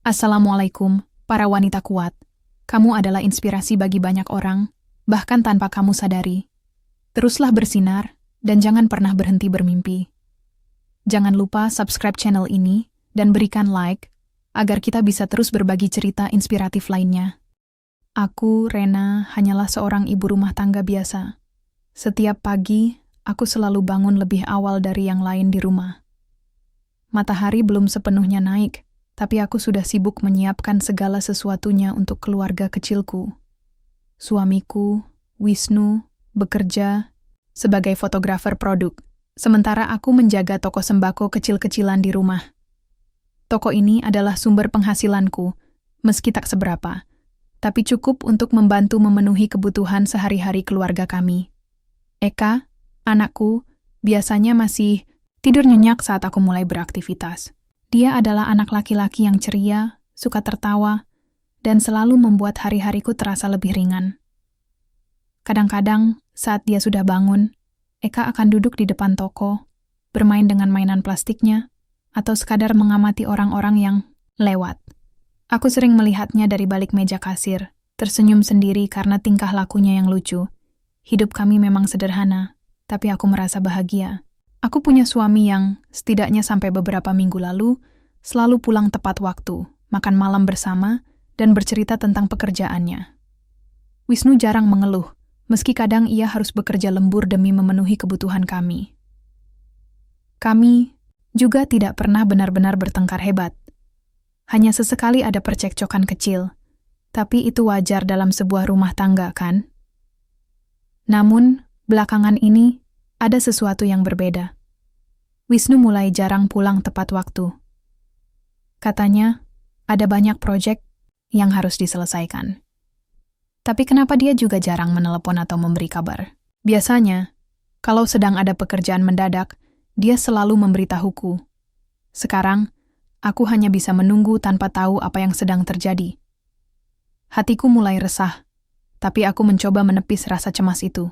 Assalamualaikum, para wanita kuat. Kamu adalah inspirasi bagi banyak orang, bahkan tanpa kamu sadari. Teruslah bersinar, dan jangan pernah berhenti bermimpi. Jangan lupa subscribe channel ini, dan berikan like, agar kita bisa terus berbagi cerita inspiratif lainnya. Aku, Rena, hanyalah seorang ibu rumah tangga biasa. Setiap pagi, aku selalu bangun lebih awal dari yang lain di rumah. Matahari belum sepenuhnya naik, tapi aku sudah sibuk menyiapkan segala sesuatunya untuk keluarga kecilku. Suamiku, Wisnu, bekerja sebagai fotografer produk, sementara aku menjaga toko sembako kecil-kecilan di rumah. Toko ini adalah sumber penghasilanku, meski tak seberapa, tapi cukup untuk membantu memenuhi kebutuhan sehari-hari keluarga kami. Eka, anakku, biasanya masih tidur nyenyak saat aku mulai beraktivitas. Dia adalah anak laki-laki yang ceria, suka tertawa, dan selalu membuat hari-hariku terasa lebih ringan. Kadang-kadang, saat dia sudah bangun, Eka akan duduk di depan toko, bermain dengan mainan plastiknya, atau sekadar mengamati orang-orang yang lewat. Aku sering melihatnya dari balik meja kasir, tersenyum sendiri karena tingkah lakunya yang lucu. Hidup kami memang sederhana, tapi aku merasa bahagia. Aku punya suami yang, setidaknya sampai beberapa minggu lalu, selalu pulang tepat waktu, makan malam bersama, dan bercerita tentang pekerjaannya. Wisnu jarang mengeluh, meski kadang ia harus bekerja lembur demi memenuhi kebutuhan kami. Kami juga tidak pernah benar-benar bertengkar hebat. Hanya sesekali ada percekcokan kecil, tapi itu wajar dalam sebuah rumah tangga, kan? Namun, belakangan ini, ada sesuatu yang berbeda. Wisnu mulai jarang pulang tepat waktu. Katanya, ada banyak proyek yang harus diselesaikan. Tapi kenapa dia juga jarang menelepon atau memberi kabar? Biasanya, kalau sedang ada pekerjaan mendadak, dia selalu memberitahuku. Sekarang, aku hanya bisa menunggu tanpa tahu apa yang sedang terjadi. Hatiku mulai resah, tapi aku mencoba menepis rasa cemas itu.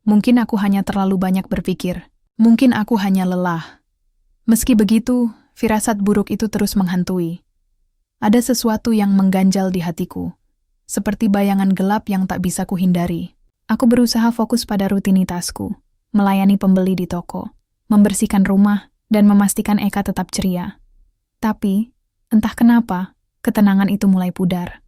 Mungkin aku hanya terlalu banyak berpikir. Mungkin aku hanya lelah. Meski begitu, firasat buruk itu terus menghantui. Ada sesuatu yang mengganjal di hatiku, seperti bayangan gelap yang tak bisa kuhindari. Aku berusaha fokus pada rutinitasku, melayani pembeli di toko, membersihkan rumah, dan memastikan Eka tetap ceria. Tapi, entah kenapa, ketenangan itu mulai pudar.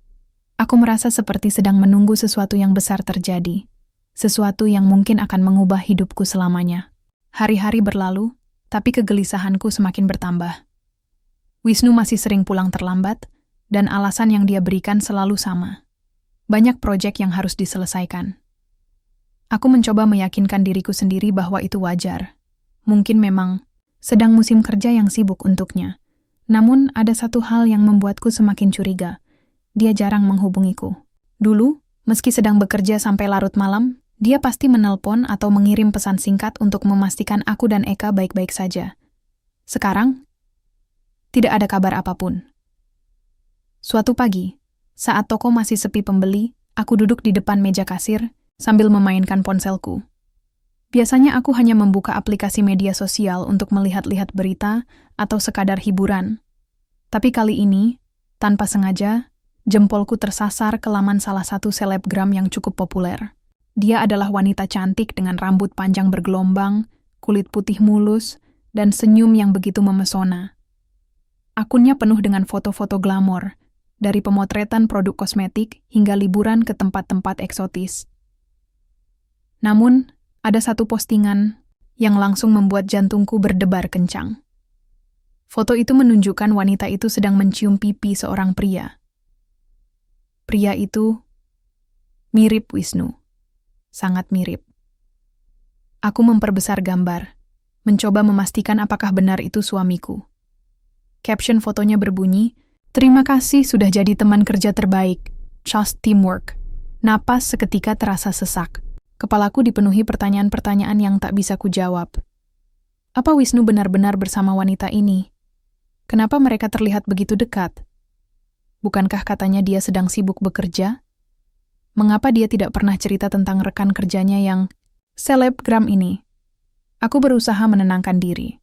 Aku merasa seperti sedang menunggu sesuatu yang besar terjadi. Sesuatu yang mungkin akan mengubah hidupku selamanya. Hari-hari berlalu, tapi kegelisahanku semakin bertambah. Wisnu masih sering pulang terlambat, dan alasan yang dia berikan selalu sama. Banyak proyek yang harus diselesaikan. Aku mencoba meyakinkan diriku sendiri bahwa itu wajar. Mungkin memang sedang musim kerja yang sibuk untuknya. Namun ada satu hal yang membuatku semakin curiga. Dia jarang menghubungiku. Dulu, meski sedang bekerja sampai larut malam, dia pasti menelpon atau mengirim pesan singkat untuk memastikan aku dan Eka baik-baik saja. Sekarang, tidak ada kabar apapun. Suatu pagi, saat toko masih sepi pembeli, aku duduk di depan meja kasir sambil memainkan ponselku. Biasanya aku hanya membuka aplikasi media sosial untuk melihat-lihat berita atau sekadar hiburan. Tapi kali ini, tanpa sengaja, jempolku tersasar ke laman salah satu selebgram yang cukup populer. Dia adalah wanita cantik dengan rambut panjang bergelombang, kulit putih mulus, dan senyum yang begitu memesona. Akunnya penuh dengan foto-foto glamor, dari pemotretan produk kosmetik hingga liburan ke tempat-tempat eksotis. Namun, ada satu postingan yang langsung membuat jantungku berdebar kencang. Foto itu menunjukkan wanita itu sedang mencium pipi seorang pria. Pria itu mirip Wisnu. Sangat mirip. Aku memperbesar gambar, mencoba memastikan apakah benar itu suamiku. Caption fotonya berbunyi, "Terima kasih sudah jadi teman kerja terbaik. Just teamwork." Napas seketika terasa sesak. Kepalaku dipenuhi pertanyaan-pertanyaan yang tak bisa kujawab. Apa Wisnu benar-benar bersama wanita ini? Kenapa mereka terlihat begitu dekat? Bukankah katanya dia sedang sibuk bekerja? Mengapa dia tidak pernah cerita tentang rekan kerjanya yang selebgram ini? Aku berusaha menenangkan diri.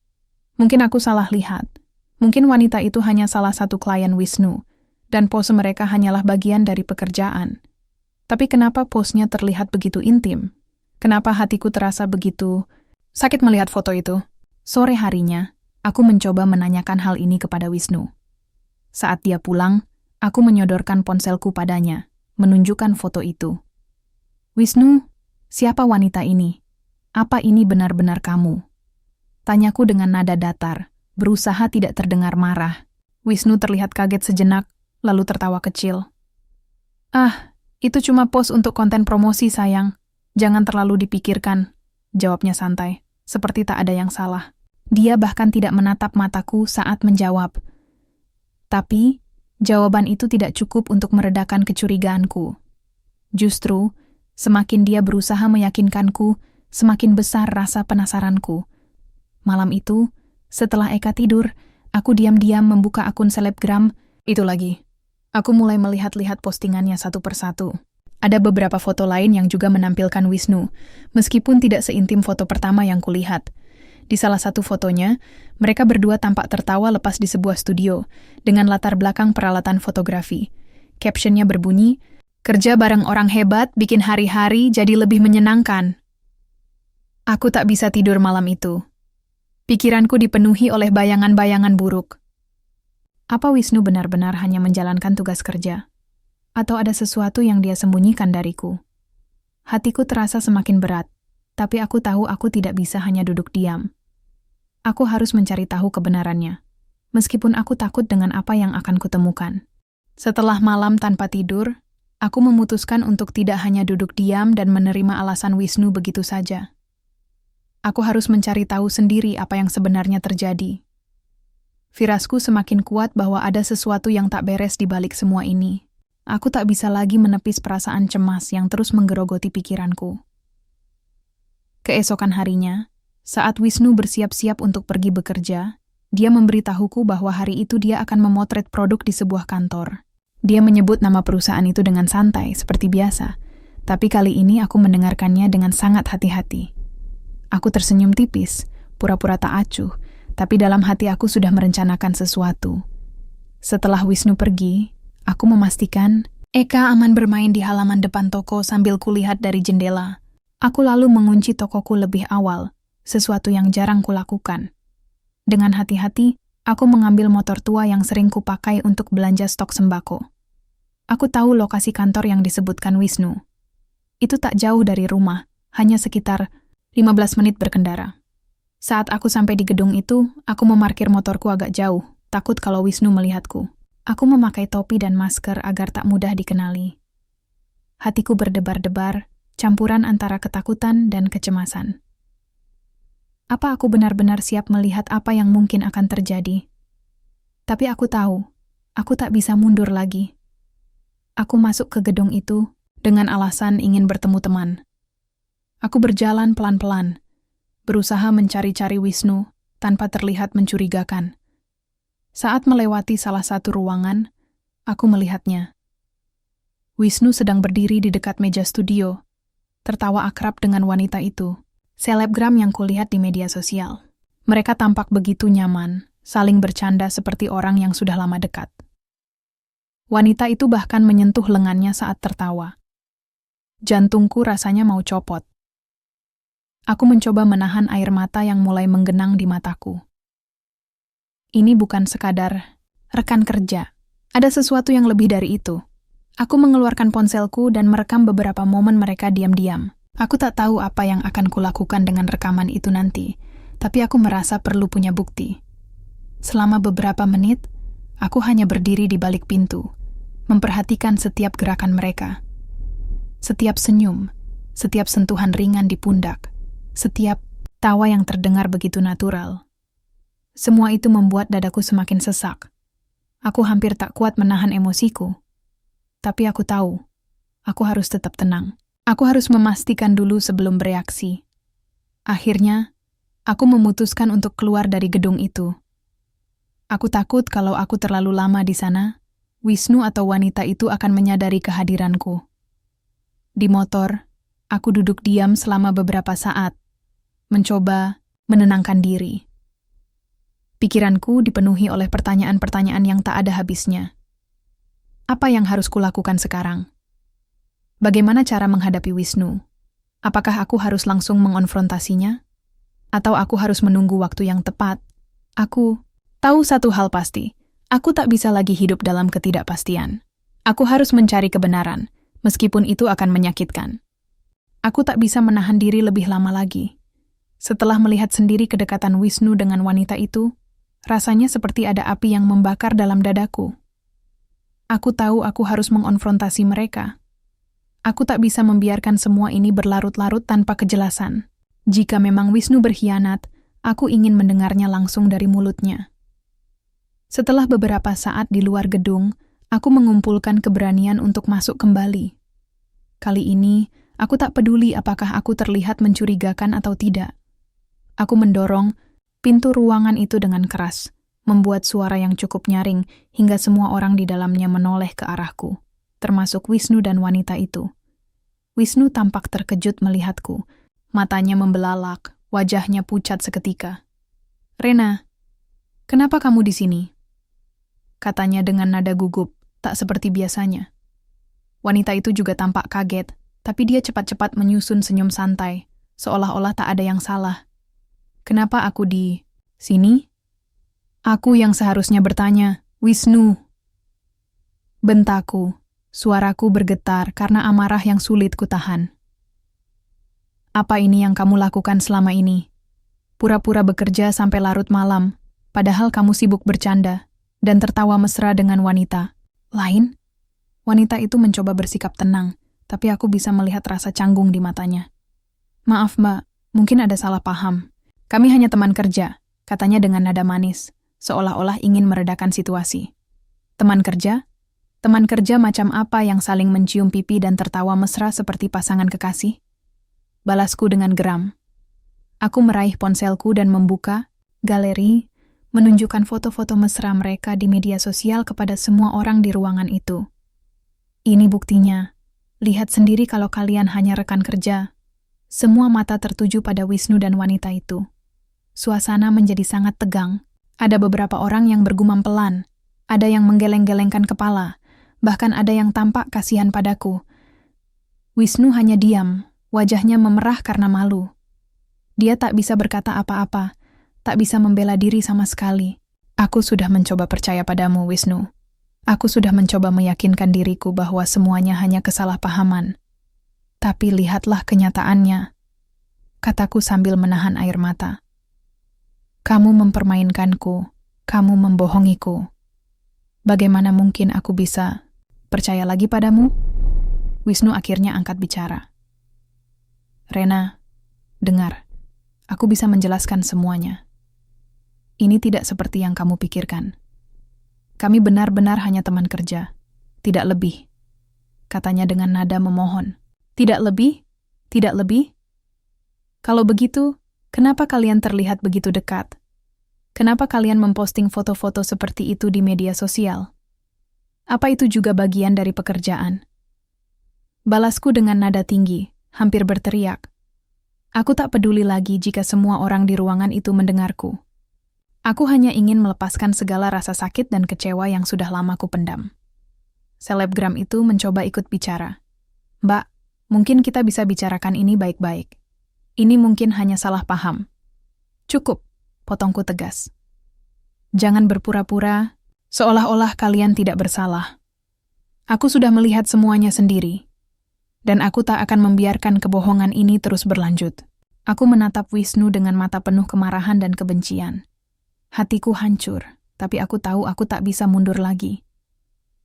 Mungkin aku salah lihat. Mungkin wanita itu hanya salah satu klien Wisnu, dan pose mereka hanyalah bagian dari pekerjaan. Tapi kenapa pose-nya terlihat begitu intim? Kenapa hatiku terasa begitu sakit melihat foto itu? Sore harinya, aku mencoba menanyakan hal ini kepada Wisnu. Saat dia pulang, aku menyodorkan ponselku padanya, menunjukkan foto itu. Wisnu, siapa wanita ini? Apa ini benar-benar kamu? Tanyaku dengan nada datar, berusaha tidak terdengar marah. Wisnu terlihat kaget sejenak, lalu tertawa kecil. Ah, itu cuma pose untuk konten promosi, sayang. Jangan terlalu dipikirkan, jawabnya santai, seperti tak ada yang salah. Dia bahkan tidak menatap mataku saat menjawab. Tapi, jawaban itu tidak cukup untuk meredakan kecurigaanku. Justru, semakin dia berusaha meyakinkanku, semakin besar rasa penasaranku. Malam itu, setelah Eka tidur, aku diam-diam membuka akun selebgram. Itu lagi. Aku mulai melihat-lihat postingannya satu persatu. Ada beberapa foto lain yang juga menampilkan Wisnu, meskipun tidak seintim foto pertama yang kulihat. Di salah satu fotonya, mereka berdua tampak tertawa lepas di sebuah studio, dengan latar belakang peralatan fotografi. Captionnya berbunyi, "Kerja bareng orang hebat bikin hari-hari jadi lebih menyenangkan." Aku tak bisa tidur malam itu. Pikiranku dipenuhi oleh bayangan-bayangan buruk. Apa Wisnu benar-benar hanya menjalankan tugas kerja? Atau ada sesuatu yang dia sembunyikan dariku? Hatiku terasa semakin berat, tapi aku tahu aku tidak bisa hanya duduk diam. Aku harus mencari tahu kebenarannya, meskipun aku takut dengan apa yang akan kutemukan. Setelah malam tanpa tidur, aku memutuskan untuk tidak hanya duduk diam dan menerima alasan Wisnu begitu saja. Aku harus mencari tahu sendiri apa yang sebenarnya terjadi. Firasku semakin kuat bahwa ada sesuatu yang tak beres di balik semua ini. Aku tak bisa lagi menepis perasaan cemas yang terus menggerogoti pikiranku. Keesokan harinya, saat Wisnu bersiap-siap untuk pergi bekerja, dia memberitahuku bahwa hari itu dia akan memotret produk di sebuah kantor. Dia menyebut nama perusahaan itu dengan santai, seperti biasa, tapi kali ini aku mendengarkannya dengan sangat hati-hati. Aku tersenyum tipis, pura-pura tak acuh, tapi dalam hati aku sudah merencanakan sesuatu. Setelah Wisnu pergi, aku memastikan Eka aman bermain di halaman depan toko sambil kulihat dari jendela. Aku lalu mengunci tokoku lebih awal, sesuatu yang jarang kulakukan. Dengan hati-hati, aku mengambil motor tua yang sering kupakai untuk belanja stok sembako. Aku tahu lokasi kantor yang disebutkan Wisnu. Itu tak jauh dari rumah, hanya sekitar 15 menit berkendara. Saat aku sampai di gedung itu, aku memarkir motorku agak jauh, takut kalau Wisnu melihatku. Aku memakai topi dan masker agar tak mudah dikenali. Hatiku berdebar-debar, campuran antara ketakutan dan kecemasan. Apa aku benar-benar siap melihat apa yang mungkin akan terjadi? Tapi aku tahu, aku tak bisa mundur lagi. Aku masuk ke gedung itu dengan alasan ingin bertemu teman. Aku berjalan pelan-pelan, berusaha mencari-cari Wisnu tanpa terlihat mencurigakan. Saat melewati salah satu ruangan, aku melihatnya. Wisnu sedang berdiri di dekat meja studio, tertawa akrab dengan wanita itu, selebgram yang kulihat di media sosial. Mereka tampak begitu nyaman, saling bercanda seperti orang yang sudah lama dekat. Wanita itu bahkan menyentuh lengannya saat tertawa. Jantungku rasanya mau copot. Aku mencoba menahan air mata yang mulai menggenang di mataku. Ini bukan sekadar rekan kerja. Ada sesuatu yang lebih dari itu. Aku mengeluarkan ponselku dan merekam beberapa momen mereka diam-diam. Aku tak tahu apa yang akan kulakukan dengan rekaman itu nanti, tapi aku merasa perlu punya bukti. Selama beberapa menit, aku hanya berdiri di balik pintu, memperhatikan setiap gerakan mereka. Setiap senyum, setiap sentuhan ringan di pundak, setiap tawa yang terdengar begitu natural. Semua itu membuat dadaku semakin sesak. Aku hampir tak kuat menahan emosiku. Tapi aku tahu, aku harus tetap tenang. Aku harus memastikan dulu sebelum bereaksi. Akhirnya, aku memutuskan untuk keluar dari gedung itu. Aku takut kalau aku terlalu lama di sana, Wisnu atau wanita itu akan menyadari kehadiranku. Di motor, aku duduk diam selama beberapa saat, mencoba menenangkan diri. Pikiranku dipenuhi oleh pertanyaan-pertanyaan yang tak ada habisnya. Apa yang harus kulakukan sekarang? Bagaimana cara menghadapi Wisnu? Apakah aku harus langsung mengonfrontasinya? Atau aku harus menunggu waktu yang tepat? Aku tahu satu hal pasti, aku tak bisa lagi hidup dalam ketidakpastian. Aku harus mencari kebenaran, meskipun itu akan menyakitkan. Aku tak bisa menahan diri lebih lama lagi. Setelah melihat sendiri kedekatan Wisnu dengan wanita itu, rasanya seperti ada api yang membakar dalam dadaku. Aku tahu aku harus mengonfrontasi mereka. Aku tak bisa membiarkan semua ini berlarut-larut tanpa kejelasan. Jika memang Wisnu berkhianat, aku ingin mendengarnya langsung dari mulutnya. Setelah beberapa saat di luar gedung, aku mengumpulkan keberanian untuk masuk kembali. Kali ini, aku tak peduli apakah aku terlihat mencurigakan atau tidak. Aku mendorong pintu ruangan itu dengan keras, membuat suara yang cukup nyaring hingga semua orang di dalamnya menoleh ke arahku, termasuk Wisnu dan wanita itu. Wisnu tampak terkejut melihatku, matanya membelalak, wajahnya pucat seketika. "Rena, kenapa kamu di sini?" Katanya dengan nada gugup, tak seperti biasanya. Wanita itu juga tampak kaget, tapi dia cepat-cepat menyusun senyum santai, seolah-olah tak ada yang salah. "Kenapa aku di sini?" Aku yang seharusnya bertanya, "Wisnu." Bentakku, suaraku bergetar karena amarah yang sulit kutahan. "Apa ini yang kamu lakukan selama ini? Pura-pura bekerja sampai larut malam, padahal kamu sibuk bercanda dan tertawa mesra dengan wanita lain?" Wanita itu mencoba bersikap tenang, tapi aku bisa melihat rasa canggung di matanya. "Maaf mbak, mungkin ada salah paham. Kami hanya teman kerja," katanya dengan nada manis, seolah-olah ingin meredakan situasi. "Teman kerja? Teman kerja macam apa yang saling mencium pipi dan tertawa mesra seperti pasangan kekasih?" Balasku dengan geram. Aku meraih ponselku dan membuka galeri, menunjukkan foto-foto mesra mereka di media sosial kepada semua orang di ruangan itu. "Ini buktinya. Lihat sendiri kalau kalian hanya rekan kerja." Semua mata tertuju pada Wisnu dan wanita itu. Suasana menjadi sangat tegang. Ada beberapa orang yang bergumam pelan, ada yang menggeleng-gelengkan kepala, bahkan ada yang tampak kasihan padaku. Wisnu hanya diam, wajahnya memerah karena malu. Dia tak bisa berkata apa-apa, tak bisa membela diri sama sekali. "Aku sudah mencoba percaya padamu, Wisnu. Aku sudah mencoba meyakinkan diriku bahwa semuanya hanya kesalahpahaman. Tapi lihatlah kenyataannya," kataku sambil menahan air mata. "Kamu mempermainkanku, kamu membohongiku. Bagaimana mungkin aku bisa percaya lagi padamu?" Wisnu akhirnya angkat bicara. "Rena, dengar. Aku bisa menjelaskan semuanya. Ini tidak seperti yang kamu pikirkan. Kami benar-benar hanya teman kerja, tidak lebih," katanya dengan nada memohon. "Tidak lebih? Tidak lebih? Kalau begitu, kenapa kalian terlihat begitu dekat? Kenapa kalian memposting foto-foto seperti itu di media sosial? Apa itu juga bagian dari pekerjaan?" Balasku dengan nada tinggi, hampir berteriak. Aku tak peduli lagi jika semua orang di ruangan itu mendengarku. Aku hanya ingin melepaskan segala rasa sakit dan kecewa yang sudah lama ku pendam. Selebgram itu mencoba ikut bicara. "Mbak, mungkin kita bisa bicarakan ini baik-baik. Ini mungkin hanya salah paham." "Cukup," potongku tegas. "Jangan berpura-pura, seolah-olah kalian tidak bersalah. Aku sudah melihat semuanya sendiri. Dan aku tak akan membiarkan kebohongan ini terus berlanjut." Aku menatap Wisnu dengan mata penuh kemarahan dan kebencian. Hatiku hancur, tapi aku tahu aku tak bisa mundur lagi.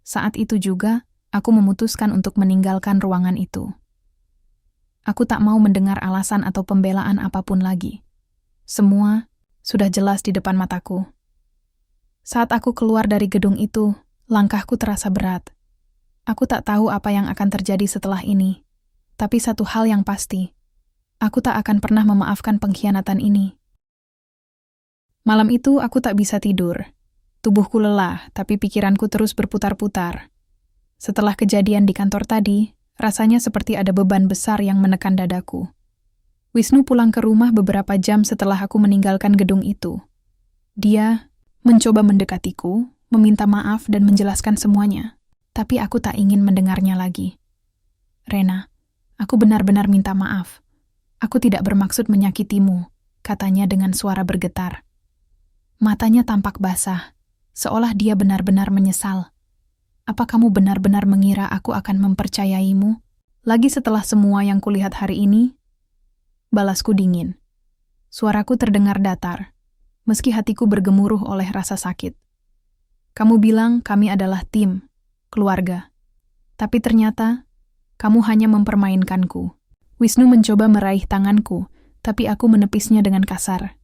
Saat itu juga, aku memutuskan untuk meninggalkan ruangan itu. Aku tak mau mendengar alasan atau pembelaan apapun lagi. Semua sudah jelas di depan mataku. Saat aku keluar dari gedung itu, langkahku terasa berat. Aku tak tahu apa yang akan terjadi setelah ini. Tapi satu hal yang pasti, aku tak akan pernah memaafkan pengkhianatan ini. Malam itu aku tak bisa tidur. Tubuhku lelah, tapi pikiranku terus berputar-putar. Setelah kejadian di kantor tadi, rasanya seperti ada beban besar yang menekan dadaku. Wisnu pulang ke rumah beberapa jam setelah aku meninggalkan gedung itu. Dia mencoba mendekatiku, meminta maaf dan menjelaskan semuanya. Tapi aku tak ingin mendengarnya lagi. Rena, aku benar-benar minta maaf. Aku tidak bermaksud menyakitimu, katanya dengan suara bergetar. Matanya tampak basah, seolah dia benar-benar menyesal. Apa kamu benar-benar mengira aku akan mempercayaimu? Lagi setelah semua yang kulihat hari ini? Balasku dingin. Suaraku terdengar datar, meski hatiku bergemuruh oleh rasa sakit. Kamu bilang kami adalah tim, keluarga. Tapi ternyata, kamu hanya mempermainkanku. Wisnu mencoba meraih tanganku, tapi aku menepisnya dengan kasar.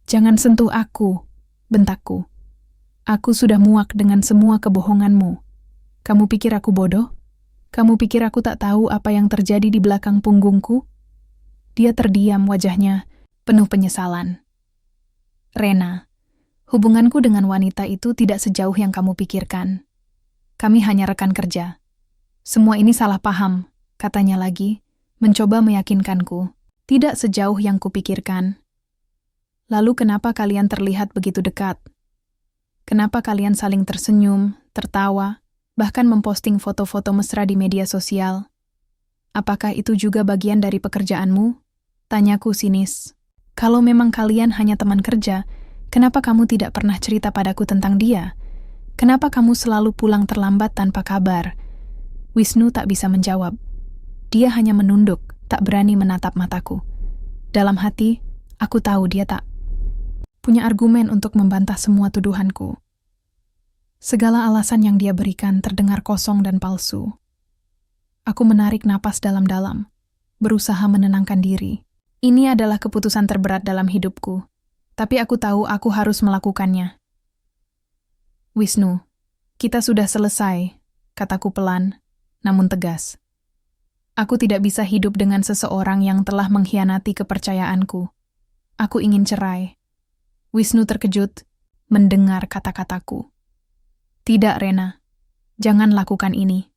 Jangan sentuh aku, bentakku. Aku sudah muak dengan semua kebohonganmu. Kamu pikir aku bodoh? Kamu pikir aku tak tahu apa yang terjadi di belakang punggungku? Dia terdiam, wajahnya penuh penyesalan. Rena, hubunganku dengan wanita itu tidak sejauh yang kamu pikirkan. Kami hanya rekan kerja. Semua ini salah paham, katanya lagi, mencoba meyakinkanku. Tidak sejauh yang kupikirkan. Lalu kenapa kalian terlihat begitu dekat? Kenapa kalian saling tersenyum, tertawa, bahkan memposting foto-foto mesra di media sosial? Apakah itu juga bagian dari pekerjaanmu? Tanyaku sinis. Kalau memang kalian hanya teman kerja, kenapa kamu tidak pernah cerita padaku tentang dia? Kenapa kamu selalu pulang terlambat tanpa kabar? Wisnu tak bisa menjawab. Dia hanya menunduk, tak berani menatap mataku. Dalam hati, aku tahu dia tak punya argumen untuk membantah semua tuduhanku. Segala alasan yang dia berikan terdengar kosong dan palsu. Aku menarik napas dalam-dalam, berusaha menenangkan diri. Ini adalah keputusan terberat dalam hidupku, tapi aku tahu aku harus melakukannya. Wisnu, kita sudah selesai, kataku pelan, namun tegas. Aku tidak bisa hidup dengan seseorang yang telah mengkhianati kepercayaanku. Aku ingin cerai. Wisnu terkejut mendengar kata-kataku. Tidak, Rena. Jangan lakukan ini.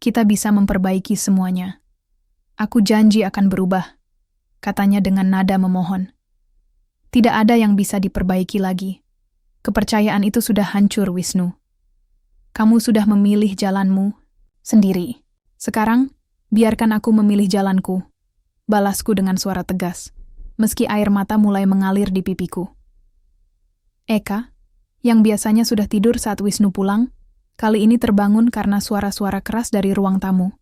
Kita bisa memperbaiki semuanya. Aku janji akan berubah, katanya dengan nada memohon. Tidak ada yang bisa diperbaiki lagi. Kepercayaan itu sudah hancur, Wisnu. Kamu sudah memilih jalanmu sendiri. Sekarang, biarkan aku memilih jalanku. Balasku dengan suara tegas, meski air mata mulai mengalir di pipiku. Eka, yang biasanya sudah tidur saat Wisnu pulang, kali ini terbangun karena suara-suara keras dari ruang tamu.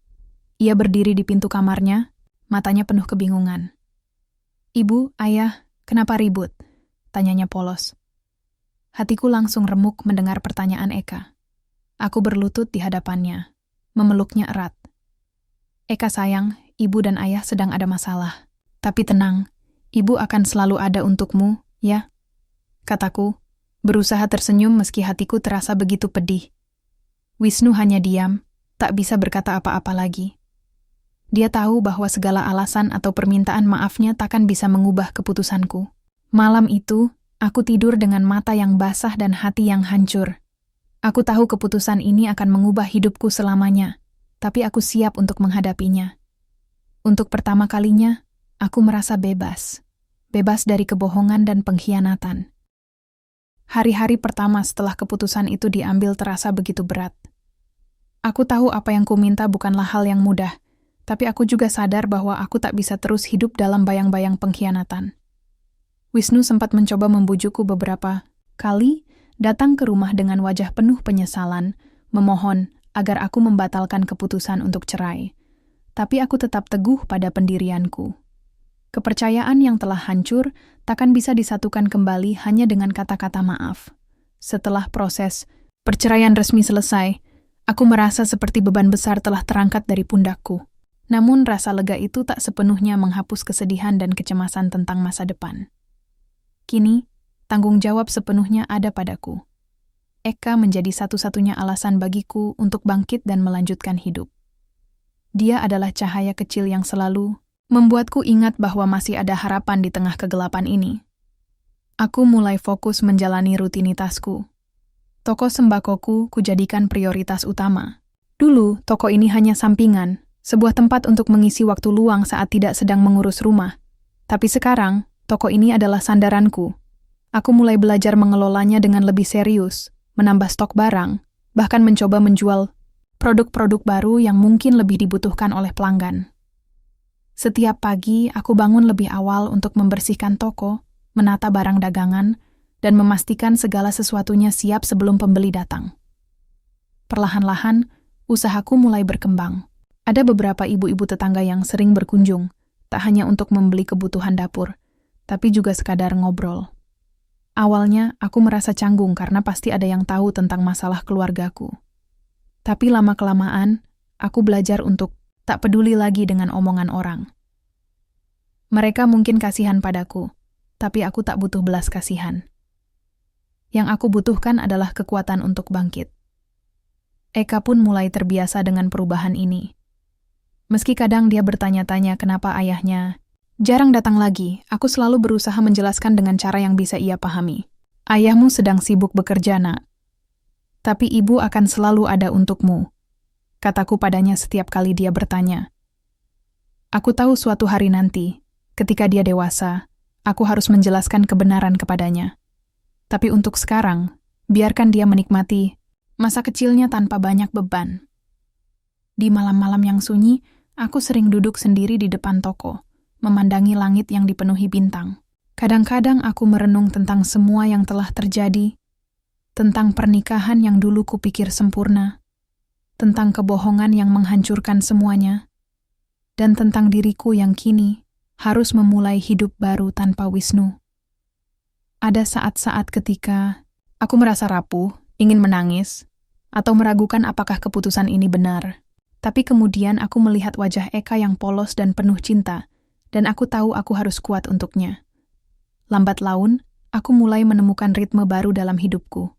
Ia berdiri di pintu kamarnya, matanya penuh kebingungan. Ibu, ayah, kenapa ribut? Tanyanya polos. Hatiku langsung remuk mendengar pertanyaan Eka. Aku berlutut di hadapannya, memeluknya erat. Eka sayang, ibu dan ayah sedang ada masalah. Tapi tenang, ibu akan selalu ada untukmu, ya? Kataku, berusaha tersenyum meski hatiku terasa begitu pedih. Wisnu hanya diam, tak bisa berkata apa-apa lagi. Dia tahu bahwa segala alasan atau permintaan maafnya takkan bisa mengubah keputusanku. Malam itu, aku tidur dengan mata yang basah dan hati yang hancur. Aku tahu keputusan ini akan mengubah hidupku selamanya, tapi aku siap untuk menghadapinya. Untuk pertama kalinya, aku merasa bebas. Bebas dari kebohongan dan pengkhianatan. Hari-hari pertama setelah keputusan itu diambil terasa begitu berat. Aku tahu apa yang kuminta bukanlah hal yang mudah, tapi aku juga sadar bahwa aku tak bisa terus hidup dalam bayang-bayang pengkhianatan. Wisnu sempat mencoba membujukku beberapa kali, datang ke rumah dengan wajah penuh penyesalan, memohon agar aku membatalkan keputusan untuk cerai. Tapi aku tetap teguh pada pendirianku. Kepercayaan yang telah hancur takkan bisa disatukan kembali hanya dengan kata-kata maaf. Setelah proses perceraian resmi selesai, aku merasa seperti beban besar telah terangkat dari pundakku. Namun rasa lega itu tak sepenuhnya menghapus kesedihan dan kecemasan tentang masa depan. Kini, tanggung jawab sepenuhnya ada padaku. Eka menjadi satu-satunya alasan bagiku untuk bangkit dan melanjutkan hidup. Dia adalah cahaya kecil yang selalu membuatku ingat bahwa masih ada harapan di tengah kegelapan ini. Aku mulai fokus menjalani rutinitasku. Toko sembakoku kujadikan prioritas utama. Dulu, toko ini hanya sampingan, sebuah tempat untuk mengisi waktu luang saat tidak sedang mengurus rumah. Tapi sekarang, toko ini adalah sandaranku. Aku mulai belajar mengelolanya dengan lebih serius, menambah stok barang, bahkan mencoba menjual produk-produk baru yang mungkin lebih dibutuhkan oleh pelanggan. Setiap pagi, aku bangun lebih awal untuk membersihkan toko, menata barang dagangan, dan memastikan segala sesuatunya siap sebelum pembeli datang. Perlahan-lahan, usahaku mulai berkembang. Ada beberapa ibu-ibu tetangga yang sering berkunjung, tak hanya untuk membeli kebutuhan dapur, tapi juga sekadar ngobrol. Awalnya, aku merasa canggung karena pasti ada yang tahu tentang masalah keluargaku. Tapi lama-kelamaan, aku belajar untuk tak peduli lagi dengan omongan orang. Mereka mungkin kasihan padaku, tapi aku tak butuh belas kasihan. Yang aku butuhkan adalah kekuatan untuk bangkit. Eka pun mulai terbiasa dengan perubahan ini. Meski kadang dia bertanya-tanya kenapa ayahnya jarang datang lagi, aku selalu berusaha menjelaskan dengan cara yang bisa ia pahami. Ayahmu sedang sibuk bekerja, Nak. Tapi ibu akan selalu ada untukmu, kataku padanya setiap kali dia bertanya. Aku tahu suatu hari nanti, ketika dia dewasa, aku harus menjelaskan kebenaran kepadanya. Tapi untuk sekarang, biarkan dia menikmati masa kecilnya tanpa banyak beban. Di malam-malam yang sunyi, aku sering duduk sendiri di depan toko, memandangi langit yang dipenuhi bintang. Kadang-kadang aku merenung tentang semua yang telah terjadi, tentang pernikahan yang dulu kupikir sempurna, tentang kebohongan yang menghancurkan semuanya, dan tentang diriku yang kini harus memulai hidup baru tanpa Wisnu. Ada saat-saat ketika aku merasa rapuh, ingin menangis, atau meragukan apakah keputusan ini benar. Tapi kemudian aku melihat wajah Eka yang polos dan penuh cinta, dan aku tahu aku harus kuat untuknya. Lambat laun, aku mulai menemukan ritme baru dalam hidupku.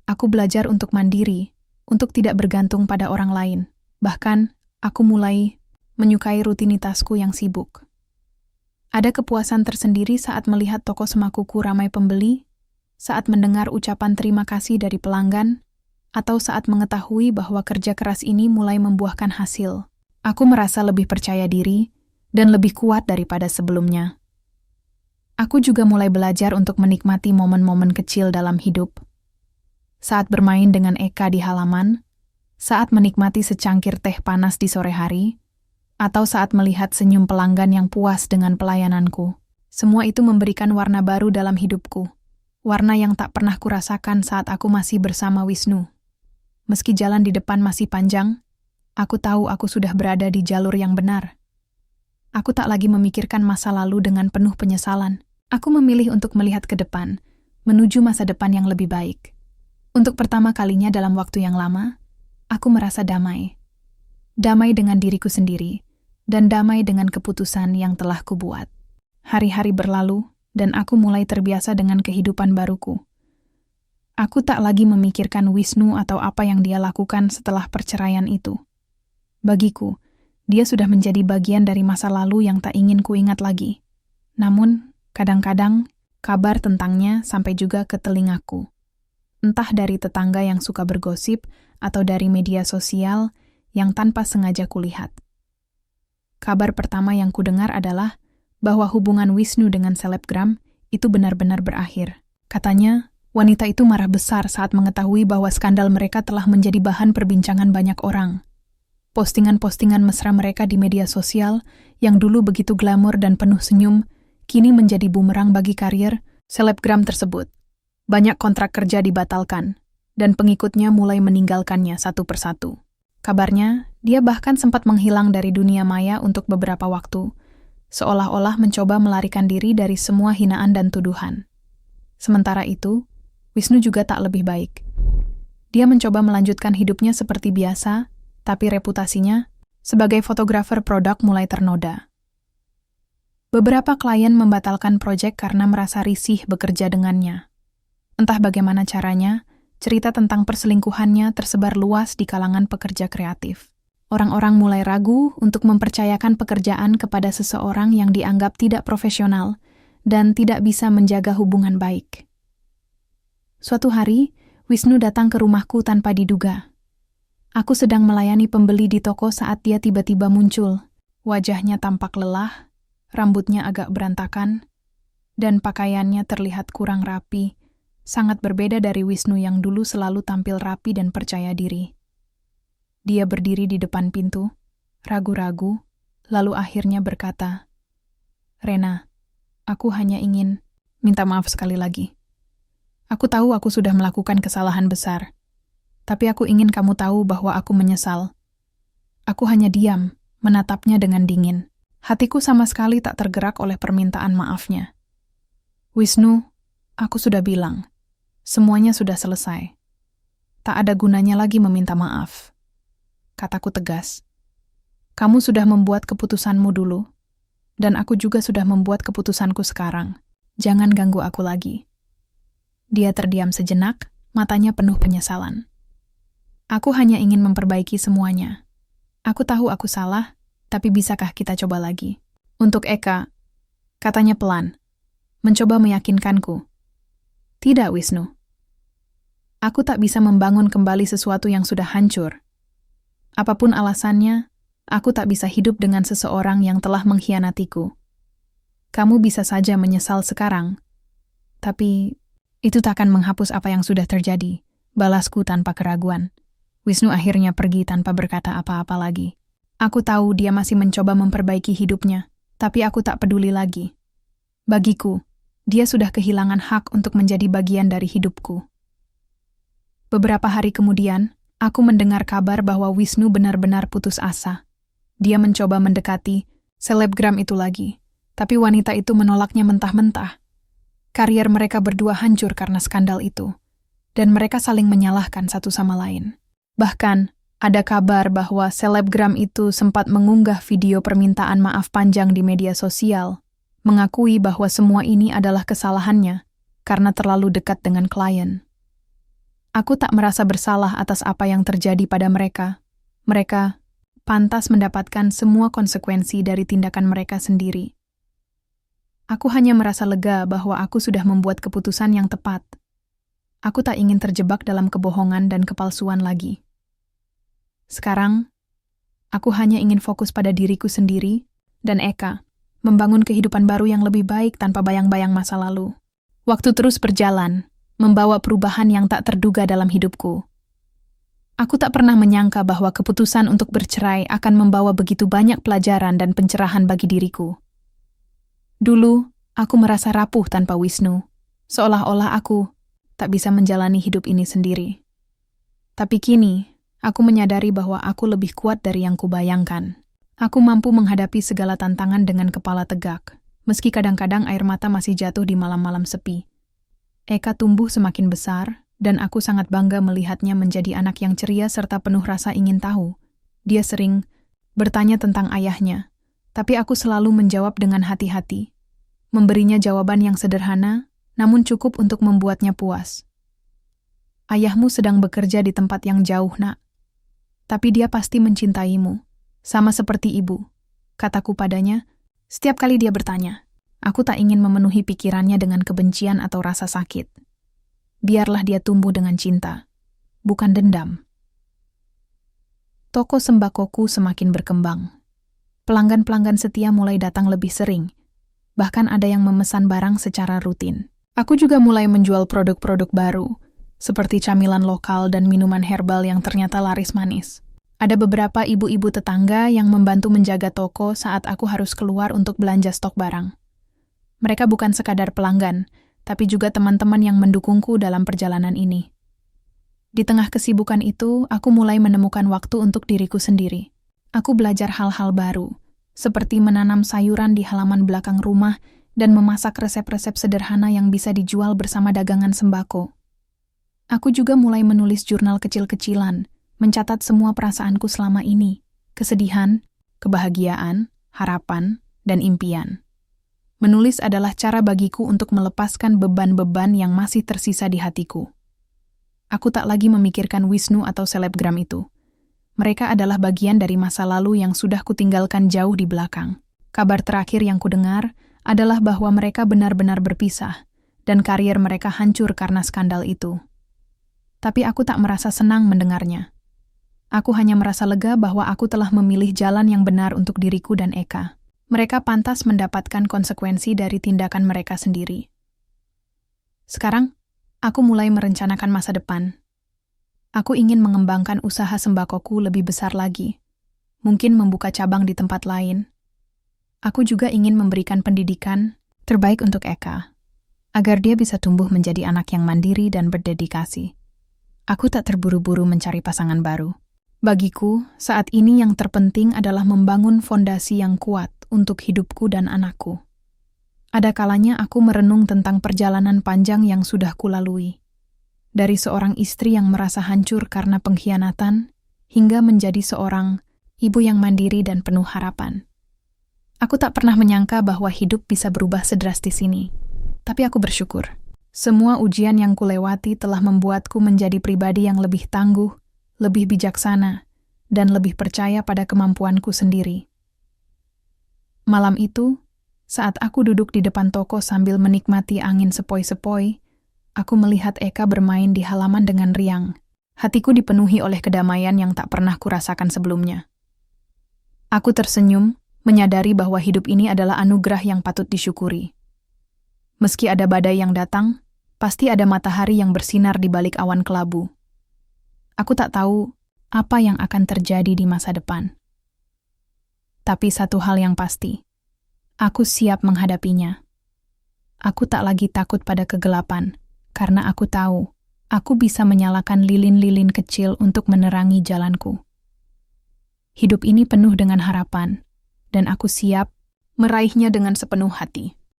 Aku belajar untuk mandiri, untuk tidak bergantung pada orang lain. Bahkan, aku mulai menyukai rutinitasku yang sibuk. Ada kepuasan tersendiri saat melihat toko semakuku ramai pembeli, saat mendengar ucapan terima kasih dari pelanggan, atau saat mengetahui bahwa kerja keras ini mulai membuahkan hasil. Aku merasa lebih percaya diri dan lebih kuat daripada sebelumnya. Aku juga mulai belajar untuk menikmati momen-momen kecil dalam hidup. Saat bermain dengan Eka di halaman, saat menikmati secangkir teh panas di sore hari, atau saat melihat senyum pelanggan yang puas dengan pelayananku. Semua itu memberikan warna baru dalam hidupku. Warna yang tak pernah kurasakan saat aku masih bersama Wisnu. Meski jalan di depan masih panjang, aku tahu aku sudah berada di jalur yang benar. Aku tak lagi memikirkan masa lalu dengan penuh penyesalan. Aku memilih untuk melihat ke depan, menuju masa depan yang lebih baik. Untuk pertama kalinya dalam waktu yang lama, aku merasa damai. Damai dengan diriku sendiri, dan damai dengan keputusan yang telah kubuat. Hari-hari berlalu, dan aku mulai terbiasa dengan kehidupan baruku. Aku tak lagi memikirkan Wisnu atau apa yang dia lakukan setelah perceraian itu. Bagiku, dia sudah menjadi bagian dari masa lalu yang tak ingin kuingat lagi. Namun, kadang-kadang, kabar tentangnya sampai juga ke telingaku. Entah dari tetangga yang suka bergosip, atau dari media sosial yang tanpa sengaja kulihat. Kabar pertama yang kudengar adalah bahwa hubungan Wisnu dengan selebgram itu benar-benar berakhir. Katanya, wanita itu marah besar saat mengetahui bahwa skandal mereka telah menjadi bahan perbincangan banyak orang. Postingan-postingan mesra mereka di media sosial yang dulu begitu glamor dan penuh senyum, kini menjadi bumerang bagi karir selebgram tersebut. Banyak kontrak kerja dibatalkan, dan pengikutnya mulai meninggalkannya satu persatu. Kabarnya, dia bahkan sempat menghilang dari dunia maya untuk beberapa waktu, seolah-olah mencoba melarikan diri dari semua hinaan dan tuduhan. Sementara itu, Wisnu juga tak lebih baik. Dia mencoba melanjutkan hidupnya seperti biasa, tapi reputasinya sebagai fotografer produk mulai ternoda. Beberapa klien membatalkan proyek karena merasa risih bekerja dengannya. Entah bagaimana caranya, cerita tentang perselingkuhannya tersebar luas di kalangan pekerja kreatif. Orang-orang mulai ragu untuk mempercayakan pekerjaan kepada seseorang yang dianggap tidak profesional dan tidak bisa menjaga hubungan baik. Suatu hari, Wisnu datang ke rumahku tanpa diduga. Aku sedang melayani pembeli di toko saat dia tiba-tiba muncul. Wajahnya tampak lelah, rambutnya agak berantakan, dan pakaiannya terlihat kurang rapi, sangat berbeda dari Wisnu yang dulu selalu tampil rapi dan percaya diri. Dia berdiri di depan pintu, ragu-ragu, lalu akhirnya berkata, "Rena, aku hanya ingin minta maaf sekali lagi. Aku tahu aku sudah melakukan kesalahan besar, tapi aku ingin kamu tahu bahwa aku menyesal." Aku hanya diam, menatapnya dengan dingin. Hatiku sama sekali tak tergerak oleh permintaan maafnya. "Wisnu, aku sudah bilang, semuanya sudah selesai. Tak ada gunanya lagi meminta maaf," kataku tegas. "Kamu sudah membuat keputusanmu dulu, dan aku juga sudah membuat keputusanku sekarang. Jangan ganggu aku lagi." Dia terdiam sejenak, matanya penuh penyesalan. "Aku hanya ingin memperbaiki semuanya. Aku tahu aku salah, tapi bisakah kita coba lagi?" "Untuk Eka," katanya pelan, mencoba meyakinkanku. "Tidak, Wisnu. Aku tak bisa membangun kembali sesuatu yang sudah hancur. Apapun alasannya, aku tak bisa hidup dengan seseorang yang telah mengkhianatiku. Kamu bisa saja menyesal sekarang, tapi itu tak akan menghapus apa yang sudah terjadi," balasku tanpa keraguan. Wisnu akhirnya pergi tanpa berkata apa-apa lagi. Aku tahu dia masih mencoba memperbaiki hidupnya, tapi aku tak peduli lagi. Bagiku, dia sudah kehilangan hak untuk menjadi bagian dari hidupku. Beberapa hari kemudian, aku mendengar kabar bahwa Wisnu benar-benar putus asa. Dia mencoba mendekati selebgram itu lagi, tapi wanita itu menolaknya mentah-mentah. Karier mereka berdua hancur karena skandal itu, dan mereka saling menyalahkan satu sama lain. Bahkan, ada kabar bahwa selebgram itu sempat mengunggah video permintaan maaf panjang di media sosial, mengakui bahwa semua ini adalah kesalahannya karena terlalu dekat dengan klien. Aku tak merasa bersalah atas apa yang terjadi pada mereka. Mereka pantas mendapatkan semua konsekuensi dari tindakan mereka sendiri. Aku hanya merasa lega bahwa aku sudah membuat keputusan yang tepat. Aku tak ingin terjebak dalam kebohongan dan kepalsuan lagi. Sekarang, aku hanya ingin fokus pada diriku sendiri dan Eka, membangun kehidupan baru yang lebih baik tanpa bayang-bayang masa lalu. Waktu terus berjalan, membawa perubahan yang tak terduga dalam hidupku. Aku tak pernah menyangka bahwa keputusan untuk bercerai akan membawa begitu banyak pelajaran dan pencerahan bagi diriku. Dulu, aku merasa rapuh tanpa Wisnu, seolah-olah aku tak bisa menjalani hidup ini sendiri. Tapi kini, aku menyadari bahwa aku lebih kuat dari yang kubayangkan. Aku mampu menghadapi segala tantangan dengan kepala tegak, meski kadang-kadang air mata masih jatuh di malam-malam sepi. Eka tumbuh semakin besar, dan aku sangat bangga melihatnya menjadi anak yang ceria serta penuh rasa ingin tahu. Dia sering bertanya tentang ayahnya, tapi aku selalu menjawab dengan hati-hati, memberinya jawaban yang sederhana, namun cukup untuk membuatnya puas. "Ayahmu sedang bekerja di tempat yang jauh, Nak. Tapi dia pasti mencintaimu, sama seperti ibu," kataku padanya. Setiap kali dia bertanya, aku tak ingin memenuhi pikirannya dengan kebencian atau rasa sakit. Biarlah dia tumbuh dengan cinta, bukan dendam. Toko sembakoku semakin berkembang. Pelanggan-pelanggan setia mulai datang lebih sering, bahkan ada yang memesan barang secara rutin. Aku juga mulai menjual produk-produk baru, seperti camilan lokal dan minuman herbal yang ternyata laris manis. Ada beberapa ibu-ibu tetangga yang membantu menjaga toko saat aku harus keluar untuk belanja stok barang. Mereka bukan sekadar pelanggan, tapi juga teman-teman yang mendukungku dalam perjalanan ini. Di tengah kesibukan itu, aku mulai menemukan waktu untuk diriku sendiri. Aku belajar hal-hal baru, seperti menanam sayuran di halaman belakang rumah dan memasak resep-resep sederhana yang bisa dijual bersama dagangan sembako. Aku juga mulai menulis jurnal kecil-kecilan, mencatat semua perasaanku selama ini, kesedihan, kebahagiaan, harapan, dan impian. Menulis adalah cara bagiku untuk melepaskan beban-beban yang masih tersisa di hatiku. Aku tak lagi memikirkan Wisnu atau selebgram itu. Mereka adalah bagian dari masa lalu yang sudah kutinggalkan jauh di belakang. Kabar terakhir yang kudengar adalah bahwa mereka benar-benar berpisah, dan karier mereka hancur karena skandal itu. Tapi aku tak merasa senang mendengarnya. Aku hanya merasa lega bahwa aku telah memilih jalan yang benar untuk diriku dan Eka. Mereka pantas mendapatkan konsekuensi dari tindakan mereka sendiri. Sekarang, aku mulai merencanakan masa depan. Aku ingin mengembangkan usaha sembakoku lebih besar lagi, mungkin membuka cabang di tempat lain. Aku juga ingin memberikan pendidikan terbaik untuk Eka, agar dia bisa tumbuh menjadi anak yang mandiri dan berdedikasi. Aku tak terburu-buru mencari pasangan baru. Bagiku, saat ini yang terpenting adalah membangun fondasi yang kuat untuk hidupku dan anakku. Ada kalanya aku merenung tentang perjalanan panjang yang sudah kulalui. Dari seorang istri yang merasa hancur karena pengkhianatan, hingga menjadi seorang ibu yang mandiri dan penuh harapan. Aku tak pernah menyangka bahwa hidup bisa berubah sedrastis ini. Tapi aku bersyukur. Semua ujian yang kulewati telah membuatku menjadi pribadi yang lebih tangguh, lebih bijaksana, dan lebih percaya pada kemampuanku sendiri. Malam itu, saat aku duduk di depan toko sambil menikmati angin sepoi-sepoi, aku melihat Eka bermain di halaman dengan riang. Hatiku dipenuhi oleh kedamaian yang tak pernah kurasakan sebelumnya. Aku tersenyum, menyadari bahwa hidup ini adalah anugerah yang patut disyukuri. Meski ada badai yang datang, pasti ada matahari yang bersinar di balik awan kelabu. Aku tak tahu apa yang akan terjadi di masa depan. Tapi satu hal yang pasti, aku siap menghadapinya. Aku tak lagi takut pada kegelapan, karena aku tahu aku bisa menyalakan lilin-lilin kecil untuk menerangi jalanku. Hidup ini penuh dengan harapan, dan aku siap meraihnya dengan sepenuh hati.